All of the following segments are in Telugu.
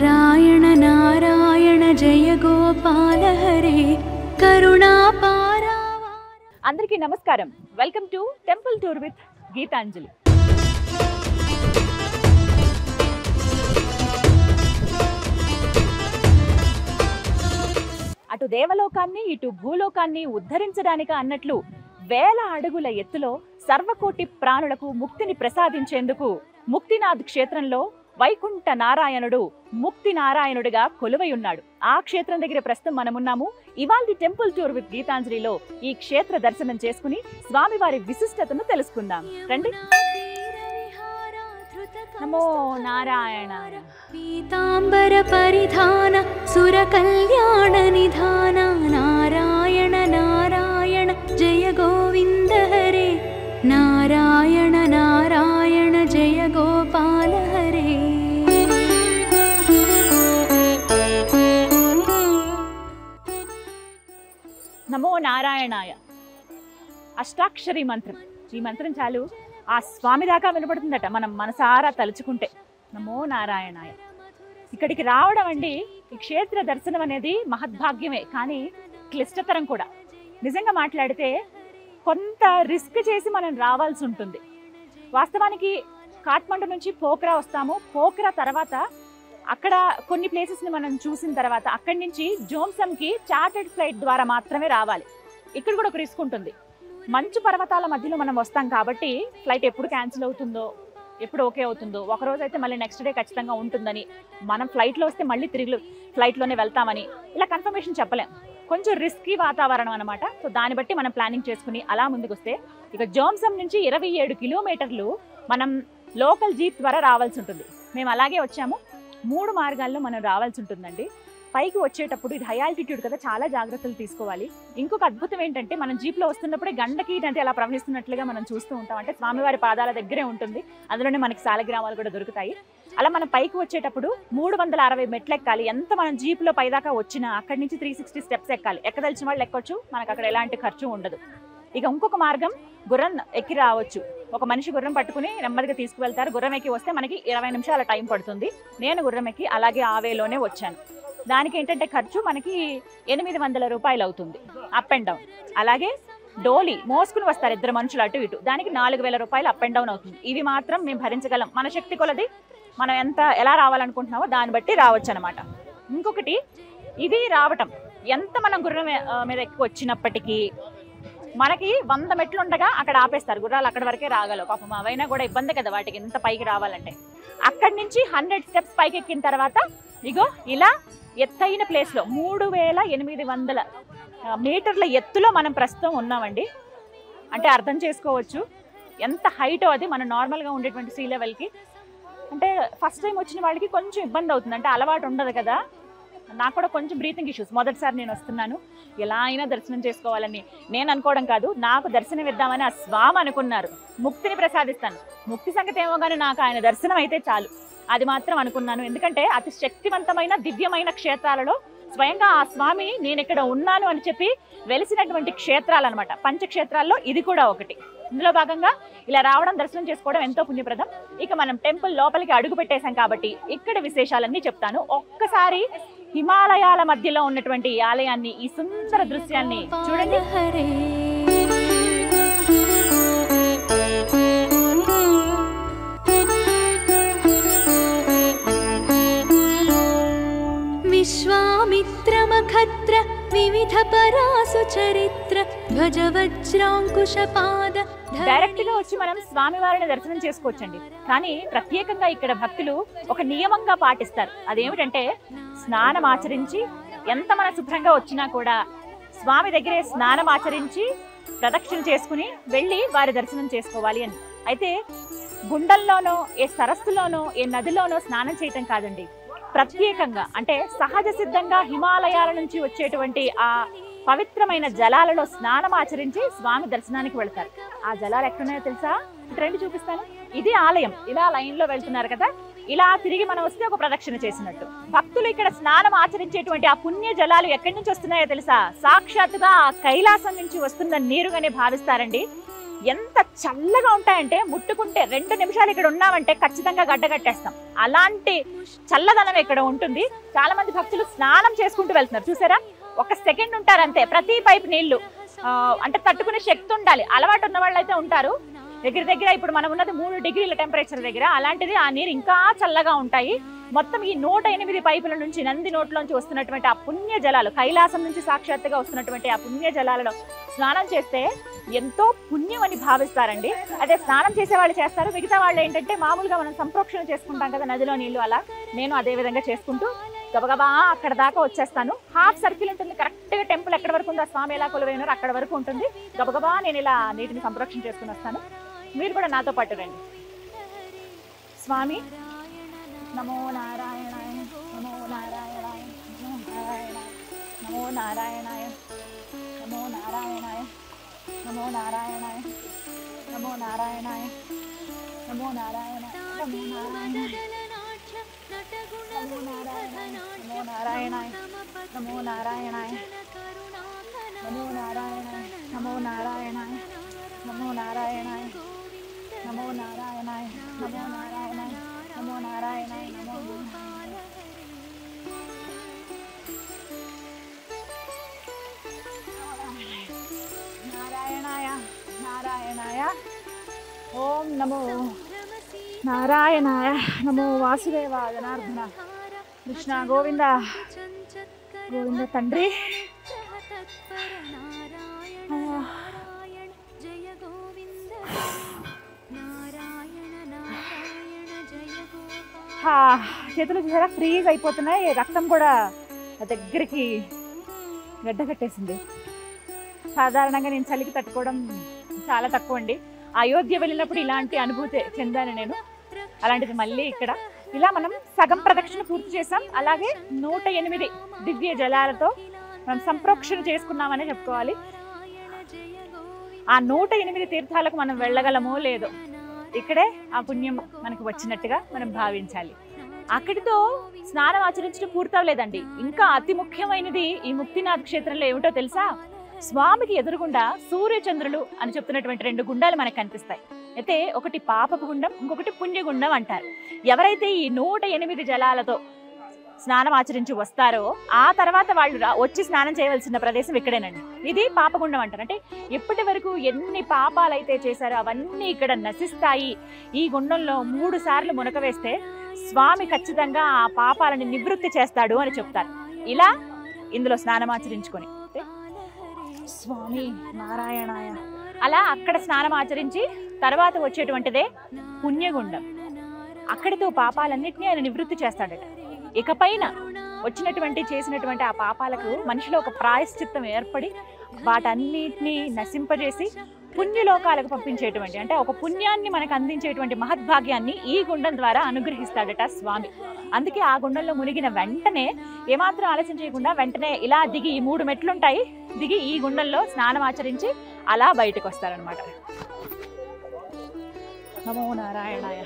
నారాయణ నారాయణ జయ గోపాల హరే కరుణాపారా. అందరికీ నమస్కారం. Welcome to temple tour with Geetanjali. అటు దేవలోకాన్ని ఇటు భూలోకాన్ని ఉద్ధరించడానికి అన్నట్లు వేల అడుగుల ఎత్తులో సర్వకోటి ప్రాణులకు ముక్తిని ప్రసాదించేందుకు ముక్తినాథ్ క్షేత్రంలో వైకుంఠ నారాయణుడు ముక్తి నారాయణుడిగా కొలువై ఉన్నాడు. ఆ క్షేత్రం దగ్గర ప్రస్తుతం మనమున్నాము. ఇవాల్టి టెంపుల్ టూర్ విత్ గీతాంజలిలో ఈ క్షేత్ర దర్శనం చేసుకుని స్వామివారి విశిష్టతను తెలుసుకుందాం. రండి. నమో నారాయణాయ. పీతాంబర పరిధాన సుర కళ్యాణ నిధాన నారాయణ నారాయణ జయ గోవింద హరే నారాయణ నారాయణ జయ గోపాల హరే. నమో నారాయణాయ అష్టాక్షరి మంత్రం. ఈ మంత్రం చాలు ఆ స్వామి దాకా వినపడుతుందట మనం మనసారా తలుచుకుంటే. నమో నారాయణాయ. ఇక్కడికి రావడం అండి, ఈ క్షేత్ర దర్శనం అనేది మహద్భాగ్యమే, కానీ క్లిష్టతరం కూడా. నిజంగా మాట్లాడితే కొంత రిస్క్ చేసి మనం రావాల్సి ఉంటుంది. వాస్తవానికి కాఠ్మండు నుంచి పోఖ్రా వస్తాము. పోఖ్రా తర్వాత అక్కడ కొన్ని ప్లేసెస్ని మనం చూసిన తర్వాత అక్కడి నుంచి జోమ్సమ్కి చార్టెడ్ ఫ్లైట్ ద్వారా మాత్రమే రావాలి. ఇక్కడ కూడా ఒక రిస్క్ ఉంటుంది. మంచు పర్వతాల మధ్యలో మనం వస్తాం కాబట్టి ఫ్లైట్ ఎప్పుడు క్యాన్సిల్ అవుతుందో, ఎప్పుడు ఓకే అవుతుందో, ఒకరోజు అయితే మళ్ళీ నెక్స్ట్ డే ఖచ్చితంగా ఉంటుందని, మనం ఫ్లైట్లో వస్తే మళ్ళీ తిరిగి ఫ్లైట్లోనే వెళ్తామని ఇలా కన్ఫర్మేషన్ చెప్పలేం. కొంచెం రిస్కీ వాతావరణం అనమాట. సో దాన్ని బట్టి మనం ప్లానింగ్ చేసుకుని అలా ముందుకు వస్తే ఇక జోమ్సమ్ నుంచి 27 కిలోమీటర్లు మనం లోకల్ జీప్ ద్వారా రావాల్సి ఉంటుంది. మేము అలాగే వచ్చాము. 3 మార్గాల్లో మనం రావాల్సి ఉంటుందండి. పైకి వచ్చేటప్పుడు ఇది హై ఆల్టిట్యూడ్ కదా, చాలా జాగ్రత్తలు తీసుకోవాలి. ఇంకొక అద్భుతం ఏంటంటే మనం జీప్లో వస్తున్నప్పుడే గండకి నది అలా ప్రవహిస్తున్నట్లుగా మనం చూస్తూ ఉంటాం. అంటే స్వామివారి పాదాల దగ్గరే ఉంటుంది. అందులోనే మనకి సాలగ్రామాలు కూడా దొరుకుతాయి. అలా మనం పైకి వచ్చేటప్పుడు 360 మెట్లు ఎక్కాలి. ఎంత మనం జీప్లో పైదాకా వచ్చినా అక్కడి నుంచి 360 స్టెప్స్ ఎక్కాలి. ఎక్కదలిచిన వాళ్ళు ఎక్కొచ్చు, మనకు అక్కడ ఎలాంటి ఖర్చు ఉండదు. ఇక ఇంకొక మార్గం గుర్రం ఎక్కి రావచ్చు. ఒక మనిషి గుర్రం పట్టుకుని నెమ్మదిగా తీసుకువెళ్తారు. గుర్రం ఎక్కి వస్తే మనకి 20 నిమిషాల టైం పడుతుంది. నేను గుర్రం ఎక్కి అలాగే ఆవేలోనే వచ్చాను. దానికి ఏంటంటే ఖర్చు మనకి 800 రూపాయలు అవుతుంది అప్ అండ్ డౌన్. అలాగే డోలీ మోసుకుని వస్తారు 2 మనుషులు అటు ఇటు, దానికి 4000 రూపాయలు అప్ అండ్ డౌన్ అవుతుంది. ఇవి మాత్రం మేము భరించగలం. మన శక్తి కొలది మనం ఎలా రావాలనుకుంటున్నామో దాన్ని బట్టి రావచ్చు అనమాట. ఇంకొకటి, ఇది రావటం ఎంత మనం గుర్రం మీద ఎక్కువ వచ్చినప్పటికీ మనకి 100 మెట్లు ఉండగా అక్కడ ఆపేస్తారు. గుర్రాలు అక్కడి వరకే రాగలవు. పాపం అవైనా కూడా ఇబ్బంది కదా వాటికి ఎంత పైకి రావాలంటే. అక్కడి నుంచి 100 స్టెప్స్ పైకి ఎక్కిన తర్వాత ఇగో ఇలా ఎత్తైన ప్లేస్లో 3800 మీటర్ల ఎత్తులో మనం ప్రస్తుతం ఉన్నామండి. అంటే అర్థం చేసుకోవచ్చు ఎంత హైటో అది మన నార్మల్గా ఉండేటువంటి సీ లెవెల్కి. అంటే ఫస్ట్ టైం వచ్చిన వాళ్ళకి కొంచెం ఇబ్బంది అవుతుంది. అంటే అలవాటు ఉండదు కదా. నాకు కూడా కొంచెం బ్రీతింగ్ ఇష్యూస్. మొదటిసారి నేను వస్తున్నాను, ఎలా అయినా దర్శనం చేసుకోవాలని నేను అనుకోవడం కాదు, నాకు దర్శనం ఇద్దామని ఆ స్వామి అనుకున్నారు. ముక్తిని ప్రసాదిస్తాను, ముక్తి సంగతి ఏమో కానీ నాకు ఆయన దర్శనం అయితే చాలు, అది మాత్రం అనుకున్నాను. ఎందుకంటే అతి శక్తివంతమైన దివ్యమైన క్షేత్రాలలో స్వయంగా ఆ స్వామి నేను ఇక్కడ ఉన్నాను అని చెప్పి వెలిసినటువంటి క్షేత్రాలు అనమాట. పంచక్షేత్రాల్లో ఇది కూడా ఒకటి. ఇందులో భాగంగా ఇలా రావడం, దర్శనం చేసుకోవడం ఎంతో పుణ్యప్రదం. ఇక మనం టెంపుల్ లోపలికి అడుగు పెట్టేశాం కాబట్టి ఇక్కడ విశేషాలన్నీ చెప్తాను. ఒక్కసారి హిమాలయాల మధ్యలో ఉన్నటువంటి ఈ ఆలయాన్ని, ఈ సుందర దృశ్యాన్ని చూడండి. విశ్వామిత్ర మఖత్ర వివిధ పరాసు చరిత్ర ధ్వజ వజ్రాంకుశ పాద. డైరెక్ట్ గా వచ్చి మనం స్వామివారిని దర్శనం చేసుకోవచ్చండి. కానీ ప్రత్యేకంగా ఇక్కడ భక్తులు ఒక నియమంగా పాటిస్తారు. అదేమిటంటే స్నానం ఆచరించి ఎంత మన శుభ్రంగా వచ్చినా కూడా స్వామి దగ్గరే స్నానం ఆచరించి ప్రదక్షిణ చేసుకుని వెళ్ళి వారి దర్శనం చేసుకోవాలి అని. అయితే గుండల్లోనో ఏ సరస్సులోనో ఏ నదిలోనో స్నానం చేయటం కాదండి, ప్రత్యేకంగా అంటే సహజ సిద్ధంగా హిమాలయాల నుంచి వచ్చేటువంటి ఆ పవిత్రమైన జలాలలో స్నానం ఆచరించి స్వామి దర్శనానికి వెళ్తారు. ఆ జలాలు ఎక్కడున్నాయో తెలుసా? రండి చూపిస్తాను. ఇది ఆలయం. ఇలా లైన్లో వెళ్తున్నారు కదా, ఇలా తిరిగి మనం వస్తే ఒక ప్రదక్షిణ చేసినట్టు. భక్తులు ఇక్కడ స్నానం ఆచరించేటువంటి ఆ పుణ్య జలాలు ఎక్కడి నుంచి వస్తున్నాయో తెలుసా? సాక్షాత్తుగా ఆ కైలాసం నుంచి వస్తున్న నీరుగానే భావిస్తారండి. ఎంత చల్లగా ఉంటాయంటే ముట్టుకుంటే 2 నిమిషాలు ఇక్కడ ఉన్నామంటే ఖచ్చితంగా గడ్డగట్టేస్తాం. అలాంటి చల్లదనం ఇక్కడ ఉంటుంది. చాలా మంది భక్తులు స్నానం చేసుకుంటూ వెళ్తున్నారు చూసారా, 1 సెకండ్ ఉంటారు అంతే. ప్రతి పైపు నీళ్లు అంటే తట్టుకునే శక్తి ఉండాలి. అలవాటు ఉన్న వాళ్ళు అయితే ఉంటారు. దగ్గర ఇప్పుడు మనం ఉన్నది 3 డిగ్రీల టెంపరేచర్ దగ్గర, అలాంటిది ఆ నీరు ఇంకా చల్లగా ఉంటాయి. మొత్తం ఈ 108 పైపుల నుంచి నంది నోట్లోంచి వస్తున్నటువంటి ఆ పుణ్య జలాలు, కైలాసం నుంచి సాక్షాత్తుగా వస్తున్నటువంటి ఆ పుణ్య జలాలలో స్నానం చేస్తే ఎంతో పుణ్యం అని భావిస్తారండి. అదే స్నానం చేసే వాళ్ళు చేస్తారు, మిగతా వాళ్ళు ఏంటంటే మామూలుగా మనం సంప్రోక్షణ చేసుకుంటాం కదా నదిలో నీళ్లు, అలా నేను అదే విధంగా చేసుకుంటూ గబగబా అక్కడ దాకా వచ్చేస్తాను. హాఫ్ సర్కిల్ ఉంటుంది, కరెక్ట్గా టెంపుల్ ఎక్కడ వరకు ఉందో, స్వామి ఎలా కొలువైనారో అక్కడ వరకు ఉంటుంది. గబగబా నేను ఇలా నీటిని సంప్రోక్షణ చేసుకుని వస్తాను. మీరు కూడా నాతో పాటు రండి. స్వామి నమో నారాయణాయ, నమో నారాయణాయ, నమో నారాయణాయ, నమో నారాయణాయ, నమో నారాయణాయ, నమో నారాయణాయ, నమో నారాయణాయ, నమో నారాయణాయ, నమో నారాయణాయ, నమో నారాయణాయ, నమో నారాయణాయ, నమో నారాయణాయ, నమో నారాయణాయ, నమో నారాయణాయ, నమో నారాయణాయ, నమో నారాయణాయ, నమో నారాయణాయ, నారాయణాయ. ఓం నమో నారాయణాయ, నమో వాసుదేవాయ జనార్దన కృష్ణ గోవింద గోవింద తండ్రి. చేతులు చూసారా ఫ్రీజ్ అయిపోతున్నాయి, రక్తం కూడా దగ్గరికి గడ్డ కట్టేసింది. సాధారణంగా నేను చలికి తట్టుకోవడం చాలా తక్కువ అండి. అయోధ్య వెళ్ళినప్పుడు ఇలాంటి అనుభూతి చెందాను నేను. అలాంటిది మళ్ళీ ఇక్కడ ఇలా మనం సగం ప్రదక్షిణ పూర్తి చేసాం. అలాగే 108 దివ్య జలాలతో మనం సంప్రోక్షణ చేసుకున్నామనే చెప్పుకోవాలి. ఆ 108 తీర్థాలకు మనం వెళ్ళగలమో లేదో, ఇక్కడే ఆ పుణ్యం మనకు వచ్చినట్టుగా మనం భావించాలి. అక్కడితో స్నానం ఆచరించడం పూర్తవలేదండి. ఇంకా అతి ముఖ్యమైనది ఈ ముక్తినాథ్ క్షేత్రంలో ఏమిటో తెలుసా? స్వామికి ఎదురుగుండా సూర్యచంద్రులు అని చెప్తున్నటువంటి 2 గుండాలు మనకు కనిపిస్తాయి. అయితే ఒకటి పాపపు గుండం, ఇంకొకటి పుణ్యగుండం అంటారు. ఎవరైతే ఈ 108 జలాలతో స్నానం ఆచరించి వస్తారో ఆ తర్వాత వాళ్ళు వచ్చి స్నానం చేయవలసిన ప్రదేశం ఇక్కడేనండి. ఇది పాపగుండం అంటారు. అంటే ఇప్పటి వరకు ఎన్ని పాపాలైతే చేశారో అవన్నీ ఇక్కడ నశిస్తాయి. ఈ గుండంలో 3 సార్లు మునక వేస్తే స్వామి ఖచ్చితంగా ఆ పాపాలని నివృత్తి చేస్తాడు అని చెప్తారు. ఇలా ఇందులో స్నానం ఆచరించుకొని స్వామి నారాయణాయ అలా అక్కడ స్నానం ఆచరించి తర్వాత వచ్చేటువంటిదే పుణ్యగుండం. అక్కడితో పాపాలన్నింటినీ ఆయన నివృత్తి చేస్తాడట. ఇకపైన వచ్చినటువంటి చేసినటువంటి ఆ పాపాలకు మనిషిలో ఒక ప్రాయశ్చిత్తం ఏర్పడి వాటన్నిటినీ నశింపజేసి పుణ్యలోకాలకు పంపించేటువంటి, అంటే ఒక పుణ్యాన్ని మనకు అందించేటువంటి మహద్భాగ్యాన్ని ఈ గుండం ద్వారా అనుగ్రహిస్తాడట స్వామి. అందుకే ఆ గుండంలో మునిగిన వెంటనే ఏమాత్రం ఆలస్యం చేయకుండా వెంటనే ఇలా దిగి, ఈ 3 మెట్లు ఉంటాయి, దిగి ఈ గుండంలో స్నానం ఆచరించి అలా బయటకు వస్తారనమాట. నమో నారాయణాయ.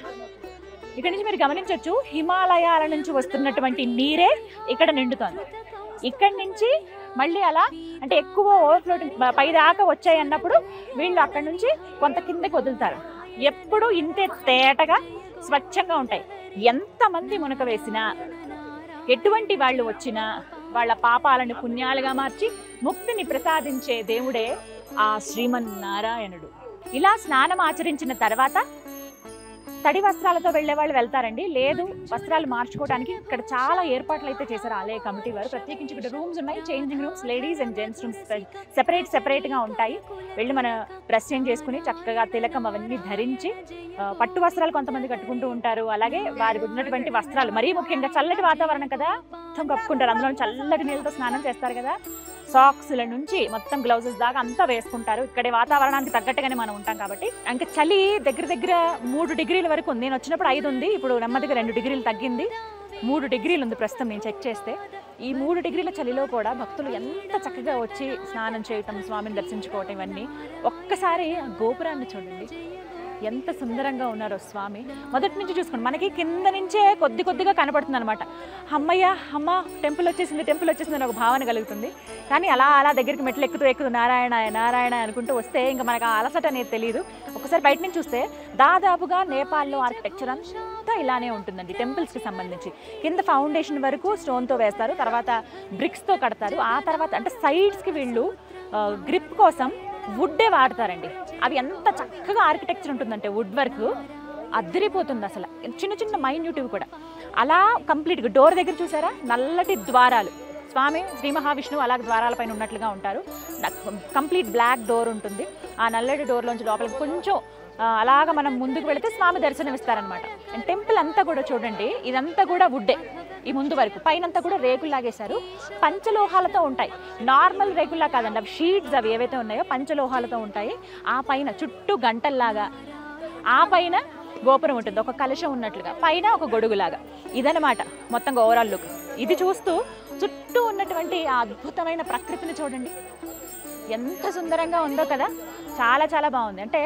ఇక్కడ నుంచి మీరు గమనించవచ్చు, హిమాలయాల నుంచి వస్తున్నటువంటి నీరే ఇక్కడ నిండుతోంది. ఇక్కడి నుంచి మళ్ళీ అలా అంటే ఎక్కువ ఓవర్ఫ్లోటింగ్ పై దాకా వచ్చాయి అన్నప్పుడు వీళ్ళు అక్కడి నుంచి కొంత కిందకి వదులుతారు. ఎప్పుడు ఇంతే తేటగా స్వచ్ఛంగా ఉంటాయి. ఎంతమంది మునక వేసినా, ఎటువంటి వాళ్ళు వచ్చినా వాళ్ళ పాపాలను పుణ్యాలుగా మార్చి ముక్తిని ప్రసాదించే దేవుడే ఆ శ్రీమన్నారాయణుడు. ఇలా స్నానం ఆచరించిన తర్వాత తడి వస్త్రాలతో వెళ్లే వాళ్ళు వెళ్తారండి. లేదు వస్త్రాలు మార్చుకోవడానికి ఇక్కడ చాలా ఏర్పాట్లు అయితే చేశారు ఆలయ కమిటీ వారు. ప్రత్యేకించి ఇక్కడ రూమ్స్ ఉన్నాయి, changing rooms, ladies and gents rooms సెపరేట్గా ఉంటాయి. వెళ్ళి మన డ్రెస్ చేంజ్ చేసుకుని చక్కగా తిలకం అవన్నీ ధరించి, పట్టు వస్త్రాలు కొంతమంది కట్టుకుంటూ ఉంటారు. అలాగే వారికి ఉన్నటువంటి వస్త్రాలు, మరీ ముఖ్యంగా చల్లటి వాతావరణం కదా, మొత్తం కప్పుకుంటారు. అందులో చల్లటి నీళ్ళతో స్నానం చేస్తారు కదా, సాక్స్ల నుంచి మొత్తం గ్లౌజెస్ దాకా అంతా వేసుకుంటారు. ఇక్కడే వాతావరణానికి తగ్గట్టుగానే మనం ఉంటాం కాబట్టి. ఇంకా చలి దగ్గర 3 డిగ్రీల వరకు ఉంది. నేను వచ్చినప్పుడు 5 ఉంది, ఇప్పుడు నెమ్మదిగా 2 డిగ్రీలు తగ్గింది. 3 డిగ్రీలు ఉంది ప్రస్తుతం నేను చెక్ చేస్తే. ఈ 3 డిగ్రీల చలిలో కూడా భక్తులు ఎంత చక్కగా వచ్చి స్నానం చేయటం, స్వామిని దర్శించుకోవటం, ఇవన్నీ. ఒక్కసారి గోపురాన్ని చూడండి, ఎంత సుందరంగా ఉన్నారో స్వామి. మొదటి నుంచి చూసుకోండి, మనకి కింద నుంచే కొద్ది కొద్దిగా కనపడుతుంది అనమాట. అమ్మయ్య అమ్మ టెంపుల్ వచ్చేసింది అని ఒక భావన కలుగుతుంది. కానీ అలా అలా దగ్గరికి మెట్లు ఎక్కుతూ నారాయణ నారాయణ అనుకుంటూ వస్తే ఇంకా మనకు ఆ అలసట అనేది తెలియదు. ఒకసారి బయట నుంచి చూస్తే దాదాపుగా నేపాల్లో ఆర్కిటెక్చర్ అంతా ఇలానే ఉంటుందండి. టెంపుల్స్కి సంబంధించి కింద ఫౌండేషన్ వరకు స్టోన్తో వేస్తారు, తర్వాత బ్రిక్స్తో కడతారు. ఆ తర్వాత అంటే సైడ్స్కి వీళ్ళు గ్రిప్ కోసం వుడ్డే వాడతారండి. అవి ఎంత చక్కగా ఆర్కిటెక్చర్ ఉంటుందంటే వుడ్ వర్క్ అద్దరిపోతుంది అసలు. చిన్న చిన్న మైన్యూటివ్ కూడా అలా కంప్లీట్గా. డోర్ దగ్గర చూసారా నల్లటి ద్వారాలు, స్వామి శ్రీ మహావిష్ణువు అలా ద్వారాల పైన ఉన్నట్లుగా ఉంటారు. కంప్లీట్ బ్లాక్ డోర్ ఉంటుంది. ఆ నల్లటి డోర్లోంచి లోపలికి కొంచెం అలాగ మనం ముందుకు వెళితే స్వామి దర్శనం ఇస్తారనమాట. అండ్ టెంపుల్ అంతా కూడా చూడండి, ఇదంతా కూడా వుడ్డే. ఈ ముందు వరకు పైనంతా కూడా రేకులు లాగేశారు, పంచలోహాలతో ఉంటాయి. నార్మల్ రేకుల్లా కాదండి, అవి షీట్స్ అవి ఏవైతే ఉన్నాయో పంచలోహాలతో ఉంటాయి. ఆ పైన చుట్టూ గంటల్లాగా, ఆ పైన గోపురం ఉంటుంది ఒక కలశం ఉన్నట్లుగా, పైన ఒక గొడుగులాగా. ఇదనమాట మొత్తంగా ఓవరాల్ లుక్. ఇది చూస్తూ చుట్టూ ఉన్నటువంటి ఆ అద్భుతమైన ప్రకృతిని చూడండి, ఎంత సుందరంగా ఉందో కదా. చాలా చాలా బాగుంది. అంటే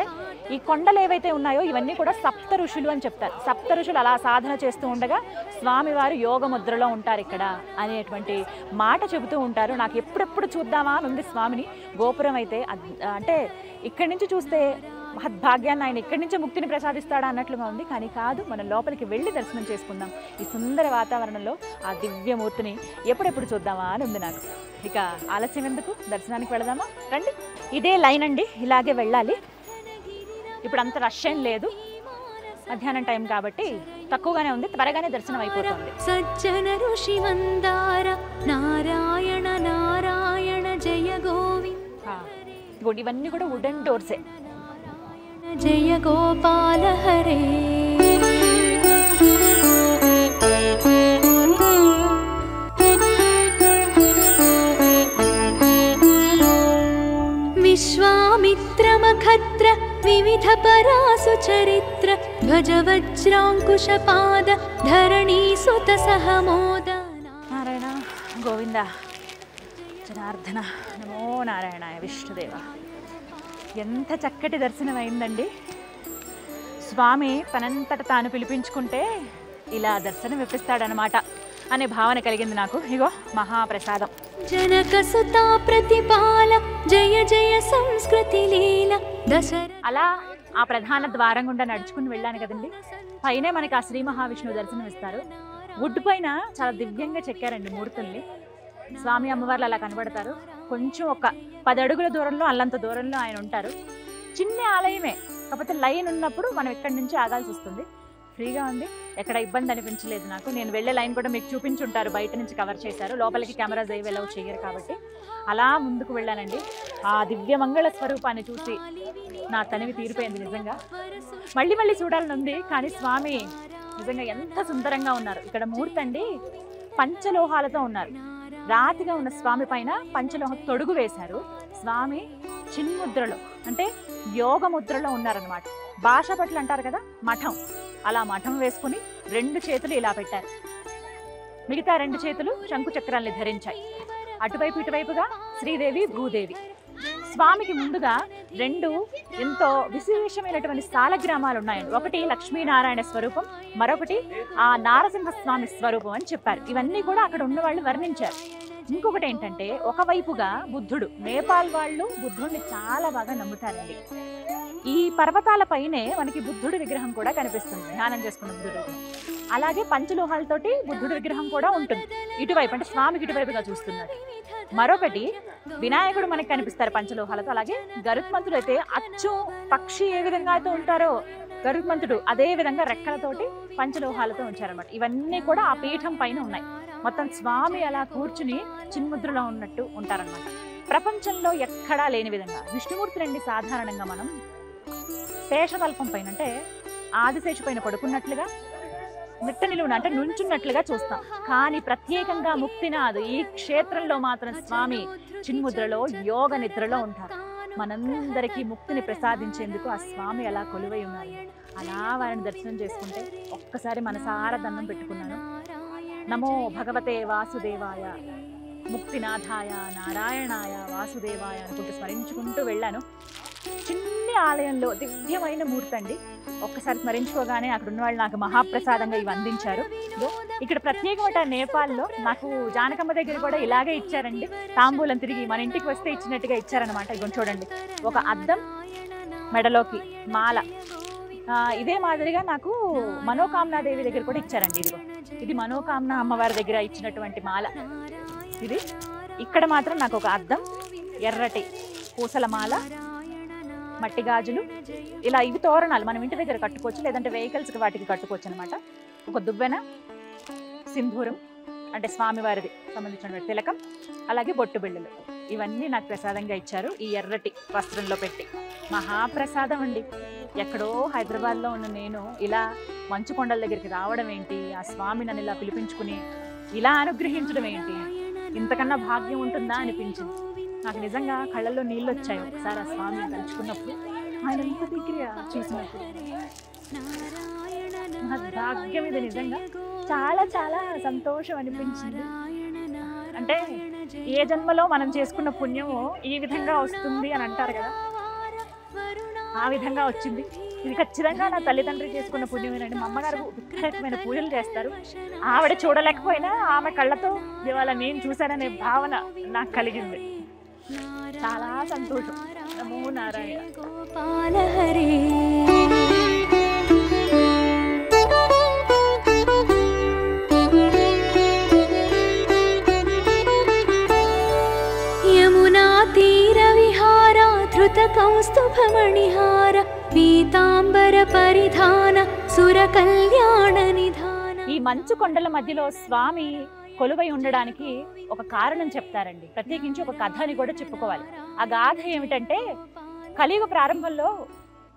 ఈ కొండలు ఏవైతే ఉన్నాయో ఇవన్నీ కూడా సప్త ఋషులు అని చెప్తారు. సప్త ఋషులు అలా సాధన చేస్తూ ఉండగా స్వామివారు యోగ ముద్రలో ఉంటారు ఇక్కడ అనేటువంటి మాట చెబుతూ ఉంటారు. నాకు ఎప్పుడెప్పుడు చూద్దామా అని ఉంది స్వామిని. గోపురం అయితే అంటే ఇక్కడి నుంచి చూస్తే మహద్భాగ్యాన్ని ఆయన ఇక్కడి నుంచే ముక్తిని ప్రసాదిస్తాడా అన్నట్లుగా ఉంది. కానీ కాదు, మనం లోపలికి వెళ్ళి దర్శనం చేసుకుందాం. ఈ సుందర వాతావరణంలో ఆ దివ్యమూర్తిని ఎప్పుడెప్పుడు చూద్దామా అని ఉంది నాకు. ఇక ఆలస్యం ఎందుకు, దర్శనానికి వెళదామా రండి. ఇదే లైన్ అండి, ఇలాగే వెళ్ళాలి. ఇప్పుడు అంత రష్ ఏం లేదు, మధ్యాహ్నం టైం కాబట్టి తక్కువగానే ఉంది, త్వరగానే దర్శనం అయిపోతుంది. సజ్జన ఋషి మందార నారాయణ నారాయణ జయ గోవింద. ఇవన్నీ కూడా వుడెన్ డోర్సే. జయ గోపాల హరే. విశ్వామిత్రమఖత్ర వివిధ పరాసు చరిత్ర ధ్వజ వజ్రాంకుశపాద ధరణీ సుత సహమోద. నారాయణ గోవింద జనార్దన నమో నారాయణాయ విష్ణుదేవ. ఎంత చక్కటి దర్శనం అయిందండి. స్వామి తనంతట తాను పిలిపించుకుంటే ఇలా దర్శనం ఇప్పిస్తాడనమాట అనే భావన కలిగింది నాకు. ఇగో మహాప్రసాదం. జనక సుతా ప్రతిపాల జయ జయ సంస్కృతి లీల దసరా. అలా ఆ ప్రధాన ద్వారం గుండా నడుచుకుని వెళ్ళాను కదండి. పైనే మనకి ఆ శ్రీ మహావిష్ణువు దర్శనం ఇస్తారు. వుడ్ పైన చాలా దివ్యంగా చెక్కారండి మూర్తుల్ని. స్వామి అమ్మవార్లు అలా కనబడతారు. కొంచెం ఒక 10 అడుగుల దూరంలో, అల్లంత దూరంలో ఆయన ఉంటారు. చిన్న ఆలయమే, కాకపోతే లైన్ ఉన్నప్పుడు మనం ఇక్కడి నుంచి ఆగాల్సి వస్తుంది. ఫ్రీగా ఉంది, ఎక్కడ ఇబ్బంది అనిపించలేదు నాకు. నేను వెళ్ళే లైన్ కూడా మీకు చూపించుంటారు, బయట నుంచి కవర్ చేశారు. లోపలికి కెమెరాస్ ఏవి అలౌ చేయరు కాబట్టి అలా ముందుకు వెళ్ళానండి. ఆ దివ్య మంగళ స్వరూపాన్ని చూసి నా తనివి తీరిపోయింది నిజంగా. మళ్ళీ మళ్ళీ చూడాలని ఉంది. కానీ స్వామి నిజంగా ఎంత సుందరంగా ఉన్నారు. ఇక్కడ మూర్తి అండి పంచలోహాలతో ఉన్నారు. రాతిగా ఉన్న స్వామి పైన పంచలోహ తొడుగు వేశారు. స్వామి చిన్ముద్రలో అంటే యోగ ముద్రలో ఉన్నారనమాట. భాష పట్ల అంటారు కదా మఠం, అలా మఠం వేసుకుని 2 చేతులు ఇలా పెట్టారు. మిగతా 2 చేతులు శంకు చక్రాల్ని ధరించాయి. అటువైపు ఇటువైపుగా శ్రీదేవి భూదేవి. స్వామికి ముందుగా 2 ఎంతో విశేషమైనటువంటి సాలగ్రామాలు ఉన్నాయండి. ఒకటి లక్ష్మీనారాయణ స్వరూపం, మరొకటి ఆ నారసింహస్వామి స్వరూపం అని చెప్పారు. ఇవన్నీ కూడా అక్కడ ఉన్న వాళ్ళు వర్ణించారు. ఇంకొకటి ఏంటంటే ఒకవైపుగా బుద్ధుడు. నేపాల్ వాళ్ళు బుద్ధుడిని చాలా బాగా నమ్ముతారండి. ఈ పర్వతాల పైనే మనకి బుద్ధుడి విగ్రహం కూడా కనిపిస్తుంది, ధ్యానం చేసుకున్న బుద్ధుడు. అలాగే పంచలోహాలతోటి బుద్ధుడి విగ్రహం కూడా ఉంటుంది. ఇటువైపు అంటే స్వామికి ఇటువైపుగా చూస్తున్నారు. మరొకటి వినాయకుడు మనకి కనిపిస్తారు పంచలోహాలతో. అలాగే గరుత్మంతుడు అయితే అచ్చు పక్షి ఏ విధంగా అయితే ఉంటారో గరుత్మంతుడు అదే విధంగా రెక్కలతోటి పంచలోహాలతో ఉంచారన్నమాట. ఇవన్నీ కూడా ఆ పీఠం పైన ఉన్నాయి. మొత్తం స్వామి అలా కూర్చుని చిన్ముద్రలో ఉన్నట్టు ఉంటారనమాట. ప్రపంచంలో ఎక్కడా లేని విధంగా విష్ణుమూర్తి రండి. సాధారణంగా మనం శేషతల్పం పైన అంటే ఆదిశేషు పైన పడుకున్నట్లుగా నిట్ట నిలువున అంటే నుంచున్నట్లుగా చూస్తాం. కానీ ప్రత్యేకంగా ముక్తినాథ్ ఈ క్షేత్రంలో మాత్రం స్వామి చిన్ముద్రలో యోగ నిద్రలో ఉంటారు. మనందరికీ ముక్తిని ప్రసాదించేందుకు ఆ స్వామి అలా కొలువై ఉన్నారు. అలా వారిని దర్శనం చేసుకుంటే ఒక్కసారి మనసారా దండం పెట్టుకున్నాను. నమో భగవతే వాసుదేవాయ ముక్తినాథాయ నారాయణాయ వాసుదేవాయ అనుకుంటూ స్మరించుకుంటూ వెళ్ళాను. చిన్ని ఆలయంలో దివ్యమైన మూర్తి అండి. ఒక్కసారి స్మరించుకోగానే అక్కడ ఉన్న వాళ్ళు నాకు మహాప్రసాదంగా ఇవి అందించారు. ఇక్కడ ప్రత్యేకమైన నేపాల్లో నాకు జానకమ్మ దగ్గర కూడా ఇలాగే ఇచ్చారండి. తాంబూలం తిరిగి మన ఇంటికి వస్తే ఇచ్చినట్టుగా ఇచ్చారనమాట. ఇగో చూడండి, ఒక అద్దం, మెడలోకి మాల. ఇదే మాదిరిగా నాకు మనోకామనాదేవి దగ్గర కూడా ఇచ్చారండి. ఇదిగో ఇది మనోకామన అమ్మవారి దగ్గర ఇచ్చినటువంటి మాల. ఇది ఇక్కడ మాత్రం నాకు ఒక అద్దం, ఎర్రటి పూసల మాల, మట్టి గాజులు, ఇలా ఇవి తోరణాలు మనం ఇంటి దగ్గర కట్టుకోవచ్చు, లేదంటే వెహికల్స్కి వాటికి కట్టుకోవచ్చు అనమాట. ఒక దువ్వెన, సింధూరం అంటే స్వామివారిది సంబంధించిన తిలకం, అలాగే బొట్టు బిళ్ళలు, ఇవన్నీ నాకు ప్రసాదంగా ఇచ్చారు ఈ ఎర్రటి వస్త్రంలో పెట్టి. మహాప్రసాదం అండి. ఎక్కడో హైదరాబాద్లో ఉన్న నేను ఇలా మంచు కొండల దగ్గరికి రావడం ఏంటి, ఆ స్వామి నన్ను ఇలా పిలిపించుకుని ఇలా అనుగ్రహించడం ఏంటి, ఇంతకన్నా భాగ్యం ఉంటుందా అనిపించింది నాకు. నిజంగా కళ్ళల్లో నీళ్ళు వచ్చాయి ఒకసారి ఆ స్వామిని తలుచుకున్నప్పుడు, ఆయన ఎంత దగ్గర చూసినప్పుడు. భాగ్యం ఇది నిజంగా. చాలా చాలా సంతోషం అనిపించింది. అంటే ఏ జన్మలో మనం చేసుకున్న పుణ్యము ఈ విధంగా వస్తుంది అని అంటారు కదా, ఆ విధంగా వచ్చింది. ఇది ఖచ్చితంగా నా తల్లిదండ్రులు చేసుకున్న పుణ్యమేనండి. మా అమ్మగారు విపరీతమైన పూజలు చేస్తారు. ఆవిడ చూడలేకపోయినా ఆమె కళ్ళతో ఇవాళ నేను చూశాననే భావన నాకు కలిగింది. చాలా సంతోషం. నమో నారాయణ. యమునా తీర విహార ధృత కౌస్తుభమణిహార పీతాంబర పరిధాన సుర కళ్యాణ నిధాన. ఈ మంచు కొండల మధ్యలో స్వామి కొలువై ఉండడానికి ఒక కారణం చెప్తారండి. ప్రత్యేకించి ఒక కథ అని కూడా చెప్పుకోవాలి. ఆ గాథ ఏమిటంటే, కలియుగ ప్రారంభంలో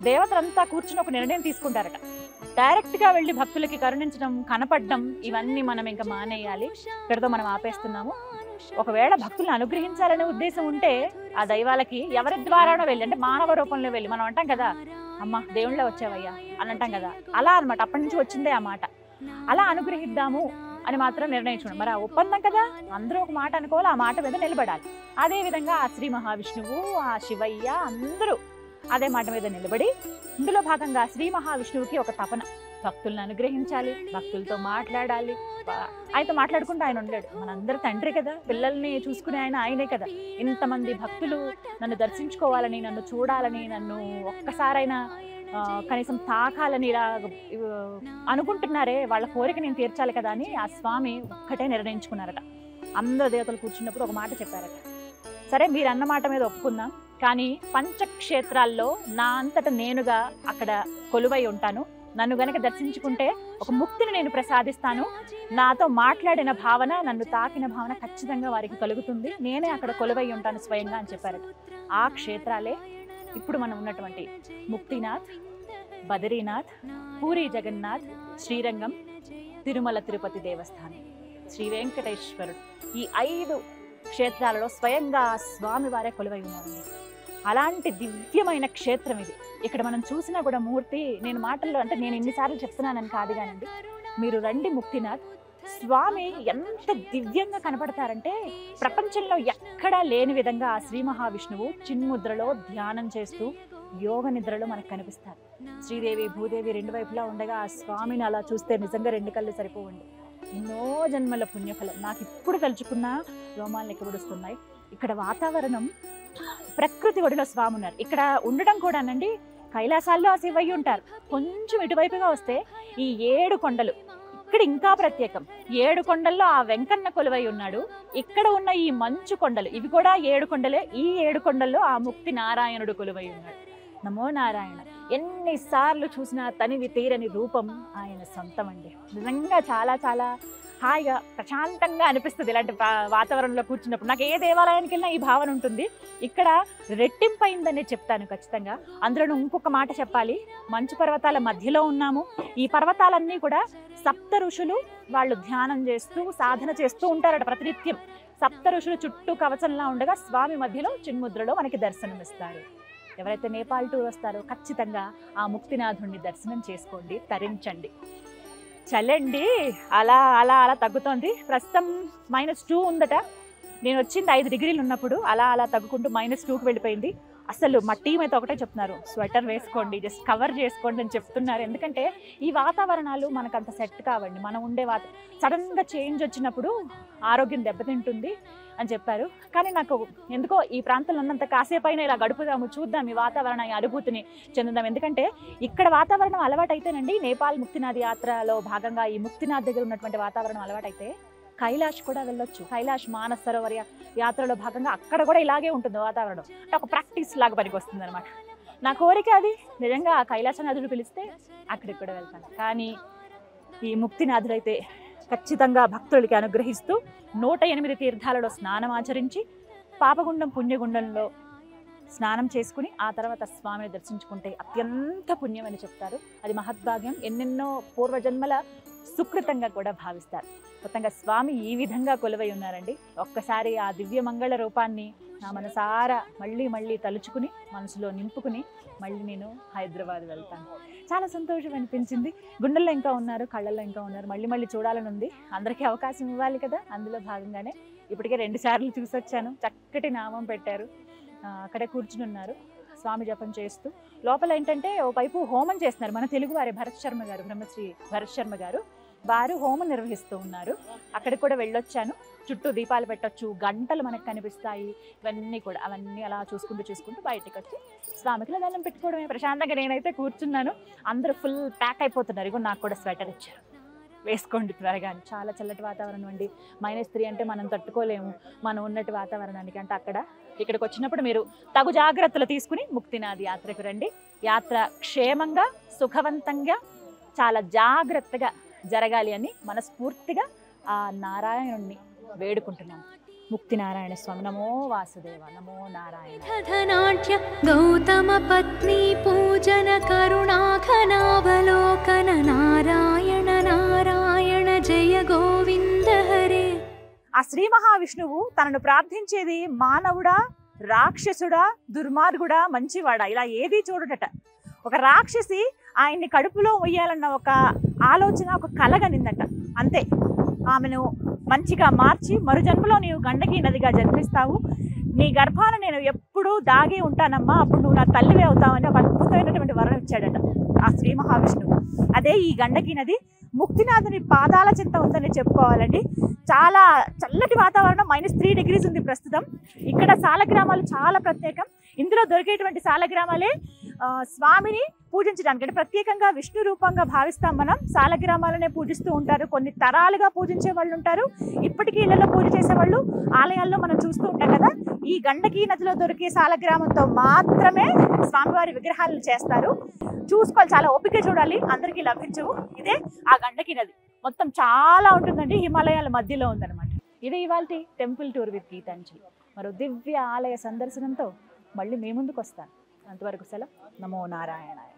దేవతలంతా కూర్చుని ఒక నిర్ణయం తీసుకుంటారట. డైరెక్ట్గా వెళ్ళి భక్తులకి కరుణించడం, కనపడడం, ఇవన్నీ మనం ఇంకా మానేయాలి, ఇక్కడితో మనం ఆపేస్తున్నాము. ఒకవేళ భక్తులను అనుగ్రహించాలనే ఉద్దేశం ఉంటే ఆ దైవాలకి ఎవరి ద్వారానో వెళ్ళి, అంటే మానవ రూపంలో వెళ్ళి, మనం అంటాం కదా అమ్మ దేవుళ్ళ వచ్చావయ్యా అని అంటాం కదా, అలా అనమాట. అప్పటి నుంచి వచ్చిందే ఆ మాట. అలా అనుగ్రహిద్దాము అని మాత్రం నిర్ణయించుకోండి. మరి ఆ ఒప్పందం కదా, అందరూ ఒక మాట అనుకోవాలి, ఆ మాట మీద నిలబడాలి. అదేవిధంగా ఆ శ్రీ మహావిష్ణువు, ఆ శివయ్య అందరూ అదే మాట మీద నిలబడి, ఇందులో భాగంగా శ్రీ మహావిష్ణువుకి ఒక తపన, భక్తులను అనుగ్రహించాలి, భక్తులతో మాట్లాడాలి. ఆయనతో మాట్లాడుకుంటూ ఆయన ఉండలేడు, మనందరి తండ్రి కదా, పిల్లల్ని చూసుకునే ఆయనే కదా. ఇంతమంది భక్తులు నన్ను దర్శించుకోవాలని, నన్ను చూడాలని, నన్ను ఒక్కసారైనా కనీసం తాకాలని ఇలా అనుకుంటున్నారే, వాళ్ళ కోరిక నేను తీర్చాలి కదా అని ఆ స్వామి ఒక్కటే నిర్ణయించుకున్నారట. అందరు దేవతలు కూర్చున్నప్పుడు ఒక మాట చెప్పారట, సరే మీరు అన్న మాట మీద ఒప్పుకుందాం, కానీ పంచక్షేత్రాల్లో నా అంతట నేనుగా అక్కడ కొలువై ఉంటాను, నన్ను గనక దర్శించుకుంటే ఒక ముక్తిని నేను ప్రసాదిస్తాను, నాతో మాట్లాడిన భావన, నన్ను తాకిన భావన ఖచ్చితంగా వారికి కలుగుతుంది, నేనే అక్కడ కొలువై ఉంటాను స్వయంగా అని చెప్పారట. ఆ క్షేత్రాలే ఇప్పుడు మనం ఉన్నటువంటి ముక్తినాథ్, బదరీనాథ్, పూరి జగన్నాథ్, శ్రీరంగం, తిరుమల తిరుపతి దేవస్థానం, శ్రీ వెంకటేశ్వరుడు. ఈ 5 క్షేత్రాలలో స్వయంగా స్వామి వారే కొలువై ఉన్నారండి. అలాంటి దివ్యమైన క్షేత్రం ఇది. ఇక్కడ మనం చూసినా కూడా మూర్తి, నేను మాటల్లో అంటే నేను ఎన్నిసార్లు చెప్తున్నానని కాదు కానండి, మీరు రండి ముక్తినాథ్. స్వామి ఎంత దివ్యంగా కనపడతారంటే, ప్రపంచంలో ఎక్కడా లేని విధంగా ఆ శ్రీ మహావిష్ణువు చిన్ముద్రలో ధ్యానం చేస్తూ యోగ నిద్రలో మనకు కనిపిస్తారు. శ్రీదేవి భూదేవి 2 వైపులా ఉండగా ఆ స్వామిని అలా చూస్తే నిజంగా 2 కళ్ళు సరిపోవండి. ఎన్నో జన్మల పుణ్యఫలం. నాకు ఇప్పుడు తలుచుకున్న రోమాలు ఎక్కబడుస్తున్నాయి. ఇక్కడ వాతావరణం, ప్రకృతి ఒడిలో స్వామి ఉన్నారు. ఇక్కడ ఉండడం కూడానండి, కైలాసాల్లో ఆ శివయ్య ఉంటారు. కొంచెం ఇటువైపుగా వస్తే ఈ 7 కొండలు, ఇక్కడ ఇంకా ప్రత్యేకం. 7 కొండల్లో ఆ వెంకన్న కొలువై ఉన్నాడు. ఇక్కడ ఉన్న ఈ మంచు కొండలు, ఇవి కూడా 7 కొండలే. ఈ 7 కొండల్లో ఆ ముక్తి నారాయణుడు కొలువై ఉన్నాడు. నమో నారాయణ. ఎన్నిసార్లు చూసినా తనివి తీరని రూపం ఆయన సొంతం అండి. నిజంగా చాలా చాలా హాయిగా ప్రశాంతంగా అనిపిస్తుంది ఇలాంటి వాతావరణంలో కూర్చున్నప్పుడు. నాకు ఏ దేవాలయానికి వెళ్ళినా ఈ భావన ఉంటుంది. ఇక్కడ రెట్టింపైందని చెప్తాను ఖచ్చితంగా. అందులో ఇంకొక మాట చెప్పాలి, మంచు పర్వతాల మధ్యలో ఉన్నాము. ఈ పర్వతాలన్నీ కూడా సప్త ఋషులు వాళ్ళు ధ్యానం చేస్తూ సాధన చేస్తూ ఉంటారట ప్రతినిత్యం. సప్త ఋషులు చుట్టూ కవచంలా ఉండగా స్వామి మధ్యలో చిన్ముద్రలో మనకి దర్శనమిస్తారు. ఎవరైతే నేపాల్ టూర్ వస్తారో ఖచ్చితంగా ఆ ముక్తినాథుడిని దర్శనం చేసుకోండి, తరించండి. చలండి అలా అలా అలా తగ్గుతోంది. ప్రస్తుతం -2 ఉందట. నేను వచ్చింది 5 డిగ్రీలు ఉన్నప్పుడు, అలా అలా తగ్గుకుంటూ -2కి వెళ్ళిపోయింది. అసలు మా టీం అయితే ఒకటే చెప్తున్నారు, స్వెటర్ వేసుకోండి, జస్ట్ కవర్ చేసుకోండి అని చెప్తున్నారు. ఎందుకంటే ఈ వాతావరణాలు మనకు అంత సెట్ కావండి. మనం ఉండే సడన్గా చేంజ్ వచ్చినప్పుడు ఆరోగ్యం దెబ్బతింటుంది అని చెప్పారు. కానీ నాకు ఎందుకో ఈ ప్రాంతంలో ఉన్నంత కాసేపైనా ఇలా గడుపుదాము, చూద్దాం, ఈ వాతావరణ ఈ అనుభూతిని చెందుదాం. ఎందుకంటే ఇక్కడ వాతావరణం అలవాటైతేనండి, నేపాల్ ముక్తినాథ్ యాత్రలో భాగంగా ఈ ముక్తినాథ్ దగ్గర ఉన్నటువంటి వాతావరణం అలవాటైతే కైలాష్ కూడా వెళ్ళొచ్చు. కైలాష్ మానస్ సరోవర్ యాత్రలో భాగంగా అక్కడ కూడా ఇలాగే ఉంటుంది వాతావరణం. అంటే ఒక ప్రాక్టీస్ లాగా పనికి వస్తుంది అనమాట. నా కోరిక అది. నిజంగా ఆ కైలాసనాథుడు పిలిస్తే అక్కడికి కూడా వెళ్తాను. కానీ ఈ ముక్తినాథుడు అయితే ఖచ్చితంగా భక్తులకి అనుగ్రహిస్తూ 108 తీర్థాలలో స్నానం ఆచరించి పాపగుండం పుణ్యగుండంలో స్నానం చేసుకుని ఆ తర్వాత స్వామిని దర్శించుకుంటే అత్యంత పుణ్యం అని చెప్తారు. అది మహద్భాగ్యం, ఎన్నెన్నో పూర్వజన్మల సుకృతంగా కూడా భావిస్తారు. మొత్తంగా స్వామి ఈ విధంగా కొలువై ఉన్నారండి. ఒక్కసారి ఆ దివ్య మంగళ రూపాన్ని నా మనసారా మళ్ళీ మళ్ళీ తలుచుకుని మనసులో నింపుకుని మళ్ళీ నేను హైదరాబాద్ వెళ్తాను. చాలా సంతోషం అనిపించింది. గుండెల్లో ఇంకా ఉన్నారు, కళ్ళల్లో ఇంకా ఉన్నారు. మళ్ళీ మళ్ళీ చూడాలని ఉంది. అందరికీ అవకాశం ఇవ్వాలి కదా, అందులో భాగంగానే ఇప్పటికే 2 సార్లు చూసొచ్చాను. చక్కటి నామం పెట్టారు, అక్కడే కూర్చుని ఉన్నారు స్వామి జపం చేస్తూ. లోపల ఏంటంటే ఓవైపు హోమం చేస్తున్నారు. మన తెలుగు వారే భరత్ శర్మ గారు, బ్రహ్మశ్రీ భరత్ శర్మ గారు, వారు హోమం నిర్వహిస్తూ ఉన్నారు. అక్కడికి కూడా వెళ్ళొచ్చాను. చుట్టూ దీపాలు పెట్టొచ్చు, గంటలు మనకు కనిపిస్తాయి. ఇవన్నీ కూడా అవన్నీ అలా చూసుకుంటూ బయటకు వచ్చి స్వామికి దండం పెట్టుకోవడమే. ప్రశాంతంగా నేనైతే కూర్చున్నాను. అందరూ ఫుల్ ప్యాక్ అయిపోతున్నారు. ఇగో నాకు కూడా స్వెటర్ ఇచ్చారు, వేసుకోండి త్వరగా. చాలా చల్లటి వాతావరణం అండి. -3 అంటే మనం తట్టుకోలేము మనం ఉన్నట్టు వాతావరణానికి. అంటే ఇక్కడికి వచ్చినప్పుడు మీరు తగు జాగ్రత్తలు తీసుకుని ముక్తినాథ్ యాత్రకు రండి. యాత్ర క్షేమంగా సుఖవంతంగా చాలా జాగ్రత్తగా జరగాలి అని మనస్ఫూర్తిగా ఆ నారాయణుణ్ణి వేడుకుంటున్నాను. ముక్తినారాయణ స్వామి. నమో వాసుదేవ, నమో నారాయణ. ధనాఢ్య గౌతమ పత్ని పూజన కరుణాఖనావలోకన నారాయణ నారాయణ జయ గోవింద హరే. ఆ శ్రీ మహావిష్ణువు తనను ప్రార్థించేది మానవుడా, రాక్షసుడా, దుర్మార్గుడా, మంచివాడా ఇలా ఏది చూడటట. ఒక రాక్షసి ఆయన్ని కడుపులో మొయ్యాలన్న ఒక ఆలోచన, ఒక కలగనిందట. అంతే, ఆమెను మంచిగా మార్చి మరుజన్మలో నీవు గండకీ నదిగా జన్మిస్తావు, నీ గర్భాన నేను ఎప్పుడూ దాగే ఉంటానమ్మా, అప్పుడు నువ్వు నా తల్లివే అవుతావని ఒక అద్భుతమైనటువంటి వరం ఇచ్చాడట ఆ శ్రీ మహావిష్ణువు. అదే ఈ గండకీ నది. ముక్తినాథుని పాదాల చింత ఉందని చెప్పుకోవాలండి. చాలా చల్లటి వాతావరణం, -3 డిగ్రీస్ ఉంది ప్రస్తుతం. ఇక్కడ సాలగ్రామాలు చాలా ప్రత్యేకం. ఇందులో దొరికేటువంటి సాలగ్రామాలే స్వామిని పూజించడానికి, అంటే ప్రత్యేకంగా విష్ణు రూపంగా భావిస్తాం మనం. సాలగ్రామాలనే పూజిస్తూ ఉంటారు. కొన్ని తరాలుగా పూజించే వాళ్ళు ఉంటారు. ఇప్పటికీ ఇళ్లలో పూజ చేసేవాళ్ళు ఆలయాల్లో మనం చూస్తూ ఉంటాం కదా. ఈ గండకీ నదిలో దొరికే సాలగ్రామంతో మాత్రమే స్వామివారి విగ్రహాలను చేస్తారు. చూసుకోవాలి, చాలా ఓపిక చూడాలి, అందరికీ లభించవు. ఇదే ఆ గండకీ నది. మొత్తం చాలా ఉంటుందండి, హిమాలయాల మధ్యలో ఉందన్నమాట. ఇదే ఇవాల్టి టెంపుల్ టూర్ విత్ గీతాంజలి. మరో దివ్య ఆలయ సందర్శనంతో మళ్ళీ మీ ముందుకు వస్తాను. అంతవరకు సెలవు. నమో నారాయణాయ.